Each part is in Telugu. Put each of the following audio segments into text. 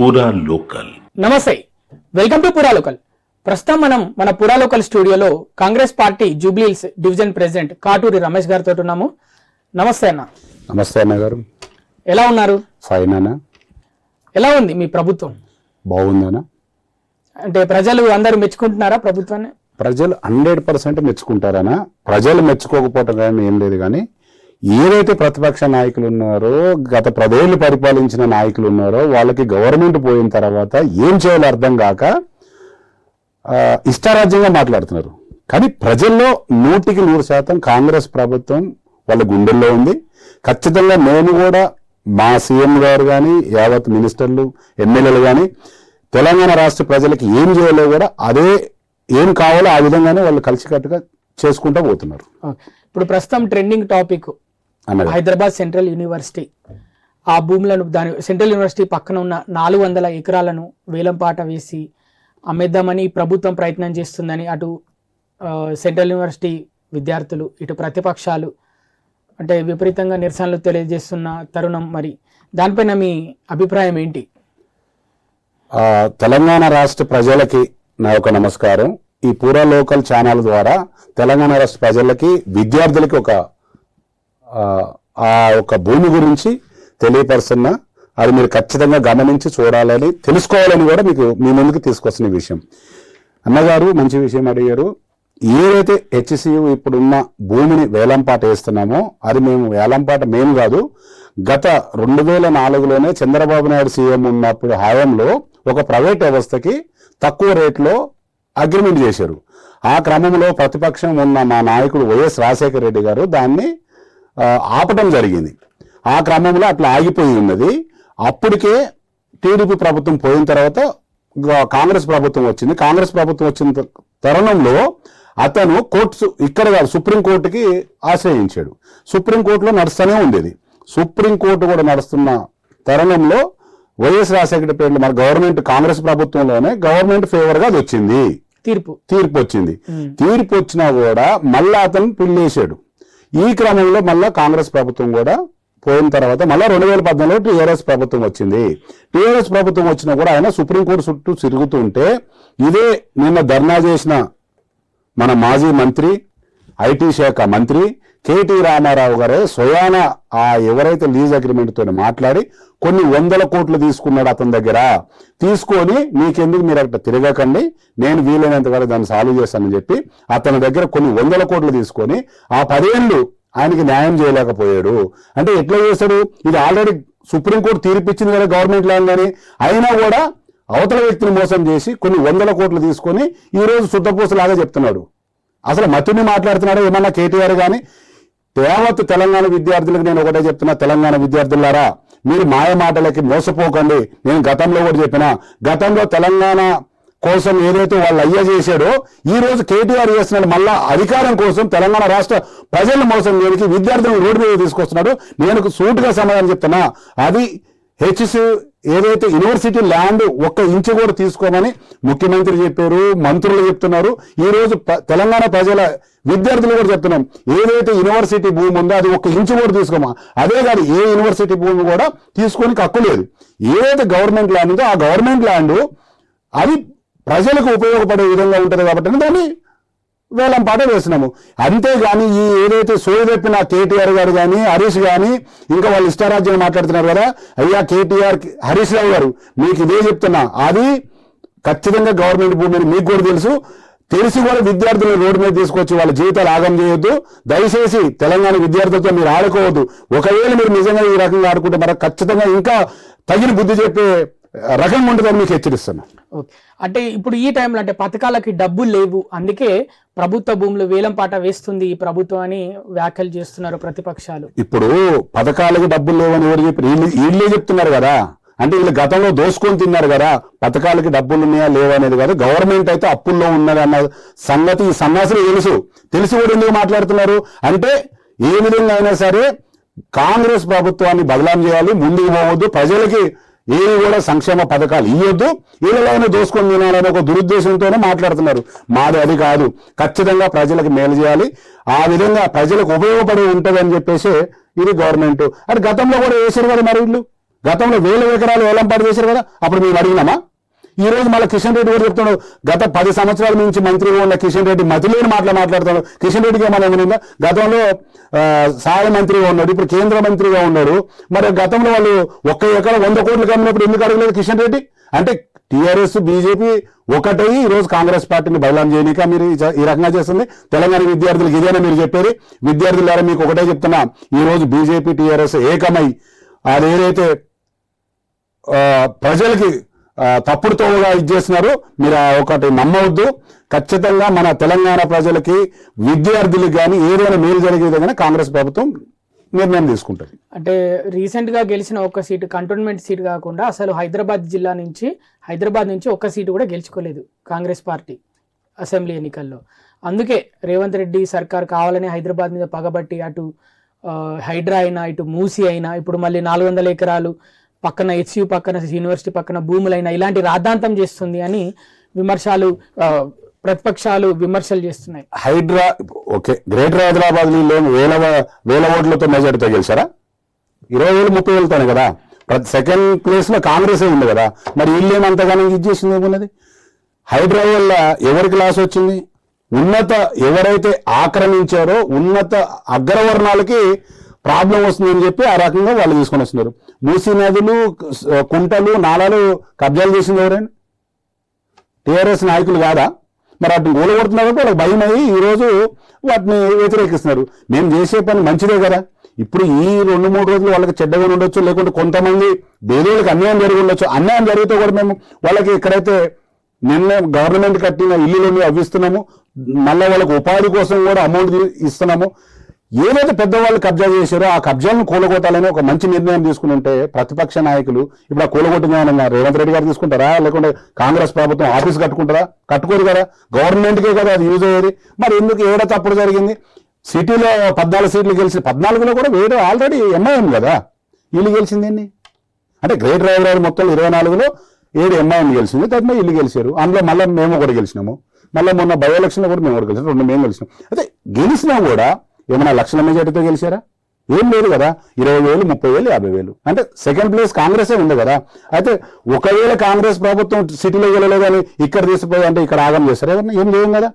పూరా లోకల్. నమస్తే, వెల్కమ్ టు పూరా లోకల్. ప్రస్తుతం మనం మన పూరా లోకల్ స్టూడియోలో Congress party Jubilee Hills division president Katuri Ramesh గారితో ఉన్నాము. నమస్తే అన్న. నమస్తే అన్న గారు. ఎలా ఉన్నారు? ఫైన్ అన్న. ఎలా ఉంది మీ ప్రభుత్వం? బాగుందన్న. అంటే ప్రజలు అందరూ మెచ్చుకుంటున్నారా ప్రభుత్వాన్ని? ప్రజలు 100% మెచ్చుకుంటారనా. ప్రజలు మెచ్చుకోకపోవటం కానీ ఏం లేదు, కానీ ఏదైతే ప్రతిపక్ష నాయకులు ఉన్నారో, గత 10 ఏళ్లు పరిపాలించిన నాయకులు ఉన్నారో, వాళ్ళకి గవర్నమెంట్ పోయిన తర్వాత ఏం చేయాలో అర్థం కాక ఇష్టారాజ్యంగా మాట్లాడుతున్నారు. కానీ ప్రజల్లో 100% కాంగ్రెస్ ప్రభుత్వం వాళ్ళ గుండెల్లో ఉంది. ఖచ్చితంగా మేము కూడా మా సీఎం గారు కానీ, యావత్ మినిస్టర్లు, ఎమ్మెల్యేలు కానీ తెలంగాణ రాష్ట్ర ప్రజలకి ఏం చేయాలో కూడా అదే ఏం కావాలో ఆ విధంగానే వాళ్ళు కలిసికట్టుగా చేసుకుంటూ పోతున్నారు. ఇప్పుడు ప్రస్తుతం trending topic Hyderabad central university. ఆ భూములను, దాని సెంట్రల్ యూనివర్సిటీ పక్కన ఉన్న 400 ఎకరాలను వేలంపాట వేసి అమ్మేద్దామని ప్రభుత్వం ప్రయత్నం చేస్తుందని అటు సెంట్రల్ యూనివర్సిటీ విద్యార్థులు, ఇటు ప్రతిపక్షాలు అంటే విపరీతంగా నిరసనలు తెలియజేస్తున్న తరుణం. మరి దానిపైన మీ అభిప్రాయం ఏంటి? తెలంగాణ రాష్ట్ర ప్రజలకి నా యొక్క నమస్కారం. ఈ పూరా లోకల్ ఛానల్ ద్వారా తెలంగాణ రాష్ట్ర ప్రజలకి, విద్యార్థులకి ఒక భూమి గురించి తెలియపరుస్తున్న, అది మీరు ఖచ్చితంగా గమనించి చూడాలని, తెలుసుకోవాలని కూడా మీకు మీ ముందుకు తీసుకొస్తున్న విషయం. అన్నగారు మంచి విషయం అడిగారు. ఏదైతే హెచ్సియు ఇప్పుడున్న భూమిని వేలంపాట వేస్తున్నామో అది మేము కాదు, గత 2004లోనే చంద్రబాబు నాయుడు సీఎం ఉన్నప్పుడు హయాంలో ఒక ప్రైవేట్ వ్యవస్థకి తక్కువ రేట్లో అగ్రిమెంట్ చేశారు. ఆ క్రమంలో ప్రతిపక్షం ఉన్న మా నాయకుడు వైఎస్ రాజశేఖర రెడ్డి గారు దాన్ని ఆపటం జరిగింది. ఆ క్రమంలో అట్లా ఆగిపోయి ఉన్నది. అప్పటికే టీడీపీ ప్రభుత్వం పోయిన తర్వాత కాంగ్రెస్ ప్రభుత్వం వచ్చింది. కాంగ్రెస్ ప్రభుత్వం వచ్చిన తరుణంలో అతను ఇక్కడ సుప్రీంకోర్టుకి ఆశ్రయించాడు. సుప్రీంకోర్టులో నడుస్తూనే ఉండేది. సుప్రీంకోర్టు కూడా నడుస్తున్న తరుణంలో వైఎస్ రాజశేఖర పేర్లు మన గవర్నమెంట్, కాంగ్రెస్ ప్రభుత్వంలోనే గవర్నమెంట్ ఫేవర్ గా అది వచ్చింది, తీర్పు వచ్చింది. తీర్పు వచ్చినా కూడా మళ్ళా అతను పిల్లేశాడు. ఈ క్రమంలో మళ్ళా కాంగ్రెస్ ప్రభుత్వం కూడా పోయిన తర్వాత మళ్ళా 2014లో టీఆర్ఎస్ ప్రభుత్వం వచ్చింది. టీఆర్ఎస్ ప్రభుత్వం వచ్చినా కూడా ఆయన సుప్రీంకోర్టు చుట్టూ తిరుగుతుంటే, ఇదే నిన్న ధర్నా చేసిన మన మాజీ మంత్రి, ఐటీ శాఖ మంత్రి కేటీ రామారావు గారే స్వయాన ఎవరైతే లీజ్ అగ్రిమెంట్ తో మాట్లాడి కొన్ని 100 కోట్లు తీసుకున్నాడు అతని దగ్గర. తీసుకొని మీకెందుకు మీరు అక్కడ తిరగకండి, నేను వీలైనంత వరకు దాన్ని సాల్వ్ చేస్తానని చెప్పి అతని దగ్గర కొన్ని 100 కోట్లు తీసుకొని ఆ 10 ఏళ్ళు ఆయనకి న్యాయం చేయలేకపోయాడు. అంటే ఎట్లా చేశాడు? ఇది ఆల్రెడీ సుప్రీంకోర్టు తీర్పిచ్చింది కదా గవర్నమెంట్ ల్యాండ్ అని. అయినా కూడా అవతల వ్యక్తిని మోసం చేసి కొన్ని 100 కోట్లు తీసుకొని ఈ రోజు శుద్ధపూసలాగా చెప్తున్నాడు. అసలు మతుని మాట్లాడుతున్నాడు ఏమన్నా కేటీఆర్ కానీ? యావత్ తెలంగాణ విద్యార్థులకు నేను ఒకటే చెప్తున్నా, తెలంగాణ విద్యార్థులారా, మీరు మాయ మాటలకి మోసపోకండి. నేను గతంలో కూడా చెప్పిన, గతంలో తెలంగాణ కోసం ఏదైతే వాళ్ళు అయ్యా చేశాడో ఈ రోజు కేటీఆర్ చేస్తున్నాడు. మళ్ళా అధికారం కోసం తెలంగాణ రాష్ట్ర ప్రజలను మోసం చేయడానికి విద్యార్థులను రోడ్డు మీద తీసుకొస్తున్నాడు. నేను సూటుగా సమాధానం చెప్తున్నా, అది హెచ్సి ఏదైతే యూనివర్సిటీ ల్యాండ్ 1 ఇంచు కూడా తీసుకోమని ముఖ్యమంత్రి చెప్పారు, మంత్రులు చెప్తున్నారు. ఈ రోజు తెలంగాణ ప్రజల విద్యార్థులు కూడా చెప్తున్నాం, ఏదైతే యూనివర్సిటీ భూమి ఉందో అది 1 ఇంచు కూడా తీసుకోమా. అదే కాదు, ఏ యూనివర్సిటీ భూమి కూడా తీసుకోనికి హక్కు లేదు. ఏదైతే గవర్నమెంట్ ల్యాండ్ ఉందో ఆ గవర్నమెంట్ ల్యాండ్ అది ప్రజలకు ఉపయోగపడే విధంగా ఉంటుంది కాబట్టి దాన్ని వేలంపాట వేసినాము. అంతేగాని ఈ ఏదైతే సోయదెప్పిన కేటీఆర్ గారు కానీ, హరీష్ కానీ ఇంకా వాళ్ళు ఇష్టారాజ్యం మాట్లాడుతున్నారు కదా, అయ్యా కేటీఆర్, హరీష్ రావు గారు, మీకు ఇదే చెప్తున్నా, అది ఖచ్చితంగా గవర్నమెంట్ భూమిని మీకు కూడా తెలిసి కూడా విద్యార్థులను రోడ్డు మీద తీసుకొచ్చి వాళ్ళ జీవితాలు ఆగం చేయొద్దు. దయచేసి తెలంగాణ విద్యార్థులతో మీరు ఆడుకోవద్దు. ఒకవేళ మీరు నిజంగా ఈ రకంగా ఆడుకుంటే మరి ఖచ్చితంగా ఇంకా తగిన బుద్ధి చెప్పే రకంగా ఉంటుందని మీకు హెచ్చరిస్తున్నా. అంటే ఇప్పుడు ఈ టైంలో అంటే పథకాలకి డబ్బులు లేవు, అందుకే ప్రభుత్వ భూములు వేలంపాట వేస్తుంది ఈ ప్రభుత్వం అని వ్యాఖ్యలు చేస్తున్నారు ప్రతిపక్షాలు. ఇప్పుడు పథకాలకి డబ్బులు లేవని ఎవరు చెప్పి వీళ్ళే చెప్తున్నారు కదా. అంటే వీళ్ళు గతంలో దోసుకొని తిన్నారు కదా, పథకాలకి డబ్బులు ఉన్నాయా లేవా అనేది కాదు. గవర్నమెంట్ అయితే అప్పుల్లో ఉన్నది అన్న సంగతి ఈ సన్నాసులు తెలిసి కూడా ఎందుకు మాట్లాడుతున్నారు అంటే, ఏ విధంగా అయినా సరే కాంగ్రెస్ ప్రభుత్వాన్ని బదలాం చేయాలి, ముందుకు పోవద్దు, ప్రజలకి ఏవి కూడా సంక్షేమ పథకాలు ఇవ్వద్దు, వీళ్ళలోనే దోసుకొని తినాలని ఒక దురుద్దేశంతోనే మాట్లాడుతున్నారు. మాది అది కాదు, ఖచ్చితంగా ప్రజలకు మేలు చేయాలి, ఆ విధంగా ప్రజలకు ఉపయోగపడి ఉంటుందని చెప్పేసి ఇది గవర్నమెంట్. అంటే గతంలో కూడా వేసారు కదా మరి వీళ్ళు. గతంలో 1000 ఎకరాలు వేలంపాట చేశారు కదా, అప్పుడు మేము అడిగినామా? ఈ రోజు మళ్ళీ కిషన్ రెడ్డి కూడా చెప్తున్నాడు, గత 10 సంవత్సరాల నుంచి మంత్రిగా ఉన్న కిషన్ రెడ్డి మతిలేని మాట్లాడుతున్నాడు. కిషన్ రెడ్డికి ఏమైనా ఏమైనా గతంలో సహాయ మంత్రిగా ఉన్నాడు, ఇప్పుడు కేంద్ర మంత్రిగా ఉన్నాడు. మరి గతంలో వాళ్ళు 1 ఎకరా 100 కోట్లు కమ్మినప్పుడు ఎందుకు అడగలేదు కిషన్ రెడ్డి? అంటే టీఆర్ఎస్ బీజేపీ ఒకటై ఈ రోజు కాంగ్రెస్ పార్టీని బయలాం చేయనిక మీరు ఈ రకంగా చేస్తుంది. తెలంగాణ విద్యార్థులకు ఇదేనా మీరు చెప్పేది? విద్యార్థులారా మీకు ఒకటే చెప్తున్నా, ఈ రోజు బీజేపీ టీఆర్ఎస్ ఏకమై అదేదైతే ప్రజలకి తప్పుడు తోడుగా ఇచ్చేస్తున్నారు, మీరు ఒకటి నమ్మవద్దు. ఖచ్చితంగా మన తెలంగాణ ప్రజలకి విద్యార్థులకు కానీ ఏదైనా మేలు జరిగే విధంగా కాంగ్రెస్ ప్రభుత్వం నిర్ణయం తీసుకుంటుంది. అంటే రీసెంట్ గా గెలిచిన ఒక్క సీటు కంటోన్మెంట్ సీట్ కాకుండా అసలు హైదరాబాద్ నుంచి ఒక్క సీటు కూడా గెలుచుకోలేదు కాంగ్రెస్ పార్టీ అసెంబ్లీ ఎన్నికల్లో. అందుకే రేవంత్ రెడ్డి సర్కార్ కావాలని హైదరాబాద్ మీద పగబట్టి అటు హైడ్రా అయినా ఇటు మూసీ అయినా ఇప్పుడు మళ్ళీ 400 ఎకరాలు పక్కన హెచ్యు పక్కన యూనివర్సిటీ పక్కన భూములైనా ఇలాంటి రాద్ధాంతం చేస్తుంది అని ప్రతిపక్షాలు విమర్శలు చేస్తున్నాయి. హైడ్రా ఓకే, గ్రేటర్ హైదరాబాద్ వేల ఓట్లతో మెజార్టీతో గెలిచారా? 20,000 30,000తోనే కదా. సెకండ్ ప్లేస్ లో కాంగ్రెస్ ఉంది కదా. మరి వీళ్ళు ఏమంతగానో ఇది చేసింది ఏమున్నది? హైడ్రా వల్ల ఎవరికి లాస్ వచ్చింది? ఎవరైతే ఆక్రమించారో ఉన్నత అగ్రవర్ణాలకి ప్రాబ్లం వస్తుందని చెప్పి ఆ రకంగా వాళ్ళు తీసుకొని వస్తున్నారు. మూసీ నదులు, కుంటలు, నాలాలు కబ్జాలు చేసింది ఎవరైనా? టీఆర్ఎస్ నాయకులు కాదా? మరి వాటిని గోలగొడుతున్నారు, వాళ్ళకి భయం అయ్యి ఈరోజు వాటిని వ్యతిరేకిస్తున్నారు. మేము చేసే పని మంచిదే కదా. ఇప్పుడు ఈ 2-3 రోజులు వాళ్ళకి చెడ్డగా ఉండొచ్చు, లేకుంటే కొంతమంది పేదోళ్ళకి అన్యాయం జరిగి ఉండొచ్చు. అన్యాయం జరిగితే కూడా మేము వాళ్ళకి ఎక్కడైతే నిన్న గవర్నమెంట్ కట్టిన ఇల్లులని అవ్విస్తున్నాము, మళ్ళీ వాళ్ళకి ఉపాధి కోసం కూడా అమౌంట్ ఇస్తున్నాము. ఏదైతే పెద్దవాళ్ళు కబ్జా చేశారో ఆ కబ్జాలను కూలగొట్టాలని ఒక మంచి నిర్ణయం తీసుకుని ఉంటే ప్రతిపక్ష నాయకులు ఇప్పుడు ఆ కూలగొట్టిన రేవంత్ రెడ్డి గారు తీసుకుంటారా? లేకుంటే కాంగ్రెస్ ప్రభుత్వం ఆఫీస్ కట్టుకుంటారా? కట్టుకోరు కదా, గవర్నమెంట్కే కదా అది యూజ్ అయ్యేది. మరి ఎందుకు ఏడ తప్పుడు జరిగింది? సిటీలో 14 సీట్లు గెలిచి 14లో కూడా వేరే ఆల్రెడీ ఎంఐఎం కదా, వీళ్ళు గెలిచిందేంటి? అంటే గ్రేటర్ హైదరాబాద్ మొత్తం 24లో 7 ఎంఐఎం గెలిచింది, తప్ప వీళ్ళు గెలిచారు. అందులో మళ్ళీ మేము కూడా గెలిచినాము. మళ్ళీ మొన్న బై ఎలక్షన్లో కూడా మేము కూడా గెలిచాం, 2 మేము గెలిచినాం. అయితే గెలిచినా కూడా ఏమైనా లక్షల మెజార్టీతో గెలిచారా? ఏం లేదు కదా. 20,000 30,000 50,000 అంటే సెకండ్ ప్లేస్ కాంగ్రెసే ఉంది కదా. అయితే ఒకవేళ కాంగ్రెస్ ప్రభుత్వం సిటీలో గెలలేదని ఇక్కడ తీసుకుపోయి అంటే ఇక్కడ ఆగం చేస్తారు ఎవరిని? ఏం చేయం కదా.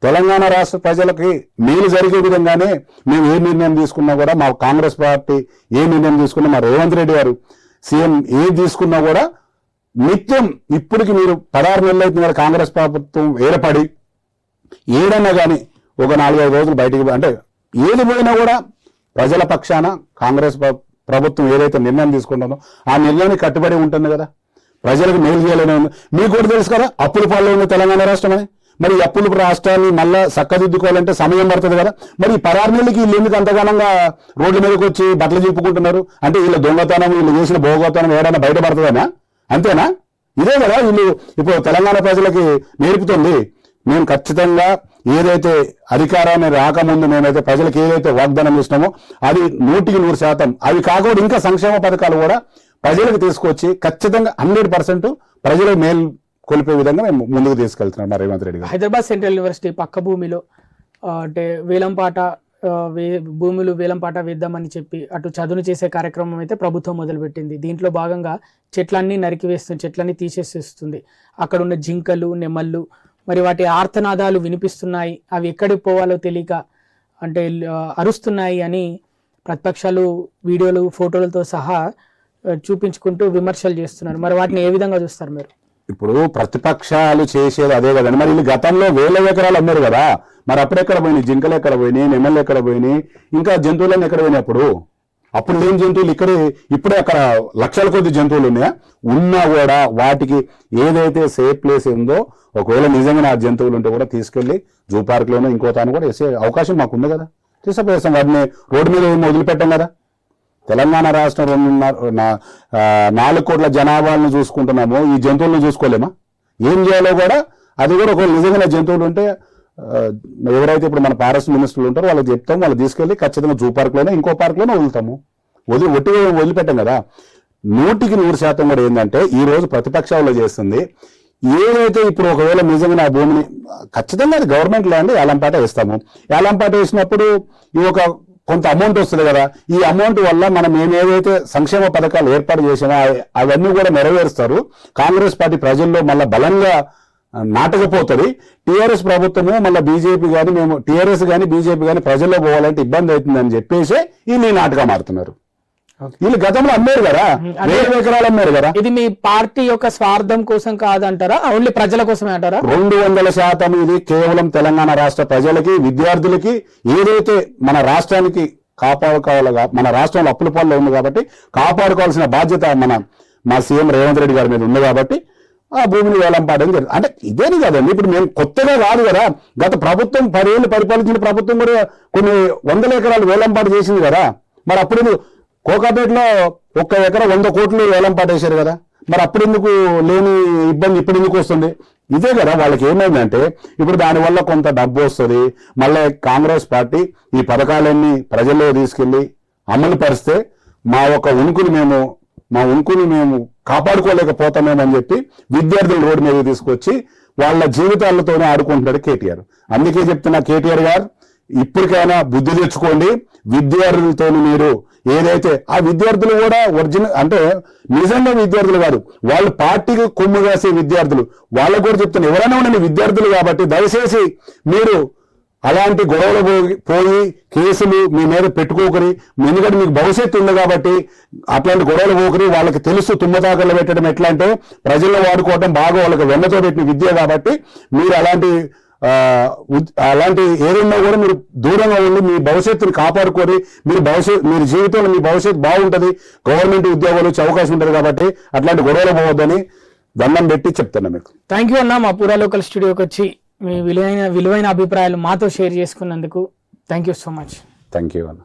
తెలంగాణ రాష్ట్ర ప్రజలకి మేలు జరిగే విధంగానే మేము ఏ నిర్ణయం తీసుకున్నా కూడా, మా కాంగ్రెస్ పార్టీ ఏ నిర్ణయం తీసుకున్నా, మా రేవంత్ రెడ్డి గారు సీఎం ఏది తీసుకున్నా కూడా నిత్యం ఇప్పటికి మీరు 16 నెలలు అయితే కాంగ్రెస్ ప్రభుత్వం ఏర్పడి ఏడన్నా కానీ ఒక 4-5 రోజులు బయటికి అంటే ఏది పోయినా కూడా ప్రజల పక్షాన కాంగ్రెస్ ప్రభుత్వం ఏదైతే నిర్ణయం తీసుకుంటుందో ఆ నిర్ణయానికి కట్టుబడి ఉంటుంది కదా. ప్రజలకు మేలు చేయాలని ఉంది. మీకు కూడా తెలుసు కదా, అప్పుల పాల్లో ఉంది తెలంగాణ రాష్ట్రం అని. మరి అప్పుల రాష్ట్రాన్ని మళ్ళా చక్కదిద్దుకోవాలంటే సమయం పడుతుంది కదా. మరి ఈ 16 నెలలకి వీళ్ళు ఎందుకు అంతగానంగా రోడ్ల మీదకి వచ్చి బట్టలు చెప్పుకుంటున్నారు? అంటే వీళ్ళ దొంగతనం, వీళ్ళు చేసిన భోగతనం ఏడైనా బయటపడుతుందనా? అంతేనా? ఇదే కదా వీళ్ళు ఇప్పుడు తెలంగాణ ప్రజలకి నేర్పుతుంది. మేము ఖచ్చితంగా ఏదైతే అధికారాన్ని రాకముందు మేమైతే ప్రజలకు ఏదైతే వాగ్దానం ఇస్తున్నామో అది 100% అవి కాకుండా ఇంకా సంక్షేమ పథకాలు కూడా ప్రజలకు తీసుకొచ్చి ఖచ్చితంగా 100% ప్రజలకు మేలు కొలిపే విధంగా మేము ముందుకు తీసుకెళ్తున్నాం మా రేవంత్ రెడ్డి గారు. హైదరాబాద్ సెంట్రల్ యూనివర్సిటీ పక్క భూమిలో అంటే భూములు వేలంపాట వేద్దామని చెప్పి అటు చదును చేసే కార్యక్రమం అయితే ప్రభుత్వం మొదలుపెట్టింది. దీంట్లో భాగంగా చెట్లన్నీ తీసేసేస్తుంది. అక్కడ ఉన్న జింకలు, నెమళ్ళు మరి వాటి ఆర్తనాదాలు వినిపిస్తున్నాయి. అవి ఎక్కడికి పోవాలో తెలియక అంటే అరుస్తున్నాయి అని ప్రతిపక్షాలు వీడియోలు ఫోటోలతో సహా చూపించుకుంటూ విమర్శలు చేస్తున్నారు. మరి వాటిని ఏ విధంగా చూస్తారు మీరు? ఇప్పుడు ప్రతిపక్షాలు చేసేది అదే కదండి. మరి వీళ్ళు గతంలో 1000 ఎకరాలు అమ్మారు కదా. మరి అప్పుడెక్కడ పోయినాయి? జింకలు ఎక్కడ పోయినాయి? నెమళ్ళు ఎక్కడ పోయినాయి? ఇంకా జంతువులన్నీ ఎక్కడ పోయినాయి? అప్పుడు లేని జంతువులు ఇప్పుడే అక్కడ లక్షల కొద్ది జంతువులు ఉన్నాయా? ఉన్నా కూడా వాటికి ఏదైతే సేఫ్ ప్లేస్ ఉందో ఒకవేళ నిజంగా ఆ జంతువులు ఉంటే కూడా తీసుకెళ్లి జూ పార్క్లోనో ఇంకో తాను కూడా వేసే అవకాశం మాకు ఉంది కదా. తీసుకుపోయేస్తాం. వాటిని రోడ్డు మీద వదిలిపెట్టాం కదా. తెలంగాణ రాష్ట్రం 4 కోట్ల జనాభాలను చూసుకుంటున్నాము, ఈ జంతువులను చూసుకోలేమా? ఏం చేయాలో కూడా అది కూడా ఒకవేళ నిజంగా జంతువులు ఉంటే ఎవరైతే ఇప్పుడు మన ఫారెస్ట్ మినిస్టర్లు ఉంటారో వాళ్ళకి చెప్తాం, వాళ్ళు తీసుకెళ్లి ఖచ్చితంగా జూ పార్క్లోనే ఇంకో పార్క్లోనే వదులుతాము. ఒట్టిగా వదిలిపెట్టాం కదా. 100% కూడా ఏంటంటే ఈ రోజు ప్రతిపక్షాలు చేస్తుంది ఏదైతే ఇప్పుడు ఒకవేళ నిజంగా ఆ భూమిని ఖచ్చితంగా అది గవర్నమెంట్ ల్యాండ్ ఏలంపాట వేస్తాము. ఏలంపాట వేసినప్పుడు ఈ ఒక కొంత అమౌంట్ వస్తుంది కదా, ఈ అమౌంట్ వల్ల మనం ఏదైతే సంక్షేమ పథకాలు ఏర్పాటు చేసామో అవన్నీ కూడా నెరవేరుస్తారు. కాంగ్రెస్ పార్టీ ప్రజల్లో మళ్ళీ బలంగా నాటకపోతుంది. టీఆర్ఎస్ ప్రభుత్వము మళ్ళీ బీజేపీ కానీ మేము టీఆర్ఎస్ కానీ బీజేపీ కానీ ప్రజల్లో పోవాలంటే ఇబ్బంది అవుతుందని చెప్పేసి వీళ్ళు ఈ నాటకం ఆడుతున్నారు. వీళ్ళు గతంలో అమ్మారు కదా, 1000 ఎకరాలు అమ్మారు కదా. ఇది మీ పార్టీ యొక్క స్వార్థం కోసం కాదంటారా, ఓన్లీ ప్రజల కోసమే అంటారా? 200% ఇది కేవలం తెలంగాణ రాష్ట్ర ప్రజలకి, విద్యార్థులకి, ఏదైతే మన రాష్ట్రానికి కాపాడుకోవాలిగా, మన రాష్ట్రంలో అప్పుల పాల్లో ఉంది కాబట్టి కాపాడుకోవాల్సిన బాధ్యత మా సీఎం రేవంత్ రెడ్డి గారి మీద ఉంది కాబట్టి ఆ భూమిని వేలం పాడడం జరిగింది. అంటే ఇదేని కదండి, ఇప్పుడు మేము కొత్తగా కాదు కదా, గత ప్రభుత్వం 10 ఏళ్ళు పరిపాలించిన ప్రభుత్వం కూడా కొన్ని 100 ఎకరాలు వేలంపాటు చేసింది కదా. మరి అప్పుడు కోకాపేటలో 1 ఎకరా 100 కోట్లు వేలంపాటు వేశారు కదా, మరి అప్పుడు ఎందుకు లేని ఇబ్బంది ఇప్పుడు ఎందుకు వస్తుంది? ఇదే కదా వాళ్ళకి ఏమైందంటే ఇప్పుడు దానివల్ల కొంత డబ్బు వస్తుంది, మళ్ళీ కాంగ్రెస్ పార్టీ ఈ పథకాలన్నీ ప్రజల్లో తీసుకెళ్లి అమలు పరిస్తే మా ఉనికిని మేము కాపాడుకోలేకపోతామేమని చెప్పి విద్యార్థులు రోడ్డు మీద తీసుకొచ్చి వాళ్ళ జీవితాలతోనే ఆడుకుంటున్నాడు కేటీఆర్. అందుకే చెప్తున్నా, కేటీఆర్ గారు ఇప్పటికైనా బుద్ధి తెచ్చుకోండి. విద్యార్థులతో మీరు ఏదైతే ఆ విద్యార్థులు కూడా ఒరిజినల్ అంటే నిజంగా విద్యార్థులు కాదు, వాళ్ళు పార్టీకి కొమ్ము కాసే విద్యార్థులు. వాళ్ళకు కూడా చెప్తున్నా, ఎవరైనా ఉండండి విద్యార్థులు కాబట్టి దయచేసి మీరు అలాంటి గొడవలు పోయి కేసులు మీ మీద పెట్టుకోకరి. ఎందుకంటే మీకు భవిష్యత్తు ఉంది కాబట్టి అట్లాంటి గొడవలు పోకరి. వాళ్ళకి తెలుసు తుమ్మతాకలు పెట్టడం ఎట్లా అంటే ప్రజల్లో వాడుకోవడం బాగా వాళ్ళకి వెన్నతో పెట్టిన విద్య కాబట్టి మీరు అలాంటి ఏదైనా కూడా మీరు దూరంగా ఉండి మీ భవిష్యత్తుని కాపాడుకొని మీరు జీవితంలో మీ భవిష్యత్తు బాగుంటుంది, గవర్నమెంట్ ఉద్యోగాలు వచ్చే అవకాశం ఉంటుంది కాబట్టి అట్లాంటి గొడవలు పోవద్దని దండం పెట్టి చెప్తున్నా మీకు. థ్యాంక్ యూ అన్న, మా పూరా లోకల్ స్టూడియోకి వచ్చి మీ విలువైన అభిప్రాయాలు మాతో షేర్ చేసుకున్నందుకు thank you so much. Thank you అన్న.